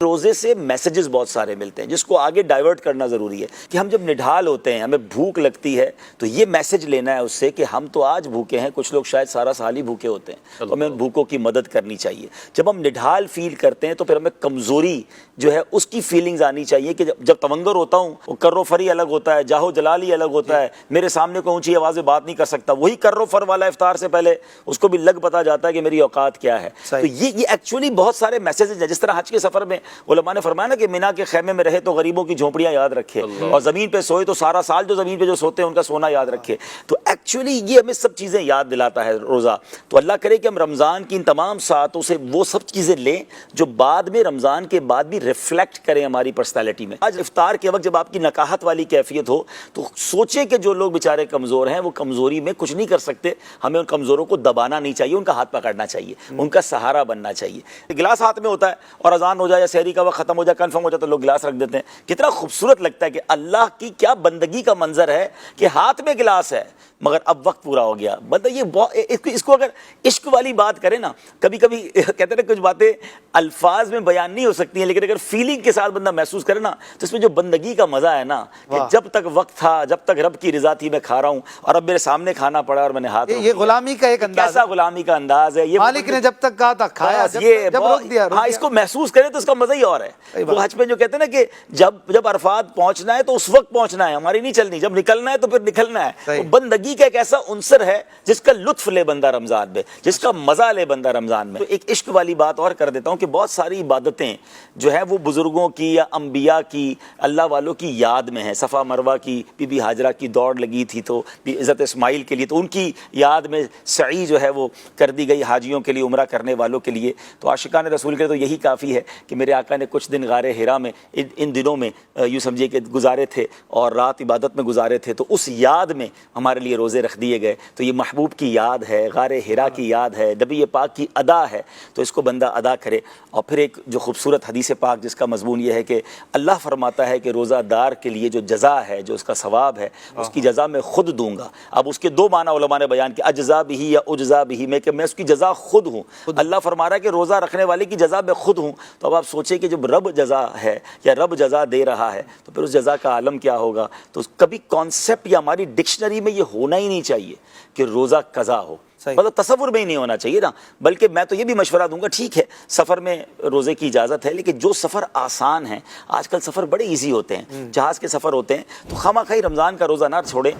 روزے سے میسیجز بہت سارے ملتے ہیں جس کو آگے ڈائیورٹ کرنا ضروری ہے کہ ہم جب نڈھال ہوتے ہیں، ہمیں بھوک لگتی ہے تو یہ میسیج لینا ہے اس سے کہ ہم تو آج بھوکے ہیں، کچھ لوگ شاید سارا سال ہی بھوکے ہوتے ہیں، تو ہمیں بھوکوں کی مدد کرنی چاہیے۔ جب ہم نڈھال فیل کرتے ہیں تو پھر ہمیں کمزوری جو ہے اس کی فیلنگز آنی چاہیے کہ جب تونگر ہوتا ہوں وہ کر و فری الگ ہوتا ہے، جاہو جلالی الگ ہوتا ہے، میرے سامنے کوئی اونچی آواز میں بات نہیں کر سکتا، وہی کر و فر والا افطار سے پہلے اس کو بھی لگ پتا جاتا ہے کہ میری اوقات کیا ہے۔ تو یہ ایکچولی بہت سارے میسیجز ہیں۔ جس طرح حج کے سفر میں علماء نے فرمایا نا کہ مینا کے خیمے میں رہے تو غریبوں کی جھونپڑیاں یاد رکھے، اور زمین پہ سوئے تو سارا سال جو زمین پہ جو سوتے ہیں ان کا سونا یاد رکھے۔ تو ایکچولی یہ ہمیں سب چیزیں یاد دلاتا ہے روزہ۔ تو اللہ کرے کہ ہم رمضان کی ان تمام ساعتوں سے وہ سب چیزیں لیں جو بعد میں رمضان کے بعد بھی ریفلیکٹ کریں ہماری پرسنالٹی میں۔ آج افطار کے وقت جب آپ کی نکاحت والی کیفیت ہو تو سوچیں کہ جو لوگ بیچارے کمزور ہیں وہ کمزوری میں کچھ نہیں کر سکتے، ہمیں ان کمزوروں کو دبانا نہیں چاہیے، ان کا ہاتھ پکڑنا چاہیے، ان کا سہارا بننا چاہیے۔ گلاس ہاتھ میں ہوتا ہے اور اذان ہو جائے یا سحری کا وقت ختم ہو جائے، کنفرم ہو جائے تو لوگ گلاس رکھ دیتے ہیں۔ کتنا خوبصورت لگتا ہے کہ اللہ کی کیا بندگی کا منظر ہے کہ ہاتھ میں گلاس ہے مگر اب وقت پورا ہو گیا۔ بندہ یہ اس کو اگر عشق والی بات کرے نا، کبھی کبھی کہتے ہیں نا کچھ باتیں الفاظ میں بیان نہیں ہو سکتی ہیں، لیکن اگر فیلنگ کے ساتھ بندہ محسوس کرے نا تو اس میں جو بندگی کا مزہ ہے نا کہ جب تک وقت تھا، جب تک رب کی رضا تھی میں کھا رہا ہوں، اور اب میرے سامنے کھانا پڑا اور میں نے ہاتھ، یہ غلامی کا ایک انداز، کیسا غلامی کا انداز ہے یہ۔ مالک نے جب تک کہا تھا کھایا، جب روک دیا۔ ہاں، اس کو محسوس کریں تو اس کا مزہ ہی اور ہے۔ وہ حج میں جو کہتے ہیں نا کہ جب عرفات پہنچنا ہے تو اس وقت پہنچنا ہے، ہماری نہیں چلنی، جب نکلنا ہے تو پھر نکلنا ہے۔ بندگی کا ایک ایسا عنصر ہے جس کا لطف لے بندہ رمضان میں، جس کا مزہ لے بندہ رمضان میں۔ تو ایک عشق والی بات اور کر دیتا ہوں کہ بہت ساری عبادتیں جو ہیں وہ بزرگوں کی یا انبیاء کی، اللہ والوں کی یاد میں ہیں۔ صفا مروہ کی بی بی ہاجرہ کی دوڑ لگی تھی تو حضرت اسماعیل کے لیے، تو ان کی یاد میں سعی جو ہے وہ کر دی گئی حاجیوں کے لیے، عمرہ کرنے والوں کے لیے۔ تو عاشقان رسول کے لیے تو یہی کافی ہے کہ میرے آقا نے کچھ دن غار ہرا میں ان دنوں میں یوں سمجھیے کہ گزارے تھے اور رات عبادت میں گزارے تھے، تو اس یاد میں ہمارے لیے روزے رکھ دیے گئے۔ تو یہ محبوب کی یاد ہے، غار ہرا کی یاد ہے، نبی پاک کی ادا ہے، تو اس کو بندہ ادا کرے۔ اور پھر ایک جو خوبصورت حدیث پاک جس کا مضمون یہ ہے کہ اللہ فرماتا ہے کہ روزہ دار کے لیے جو جزا ہے، جو اس کا ثواب ہے، اس کی جزا میں خود دوں گا۔ اب اس کے دو معنی علماء نے بیان کیا، اجزا بھی یا اجزا بھی، میں کہ میں اس کی جزا خود ہوں۔ اللہ فرما رہا ہے کہ روزہ رکھنے والے کی جزا میں خود ہوں۔ تو اب آپ سوچیں کہ جب رب جزا ہے یا رب جزا دے رہا ہے تو پھر اس جزا کا عالم کیا ہوگا۔ تو کبھی کانسیپٹ یا ہماری ڈکشنری میں یہ ہونا ہی نہیں چاہیے کہ روزہ قضا ہو، مطلب تصور میں ہی نہیں ہونا چاہیے نا۔ بلکہ میں تو یہ بھی مشورہ دوں گا، ٹھیک ہے سفر میں روزے کی اجازت ہے، لیکن جو سفر آسان ہیں، آج کل سفر بڑے ایزی ہوتے ہیں، جہاز کے سفر ہوتے ہیں، تو خواہ مخواہ رمضان کا روزہ نہ چھوڑیں۔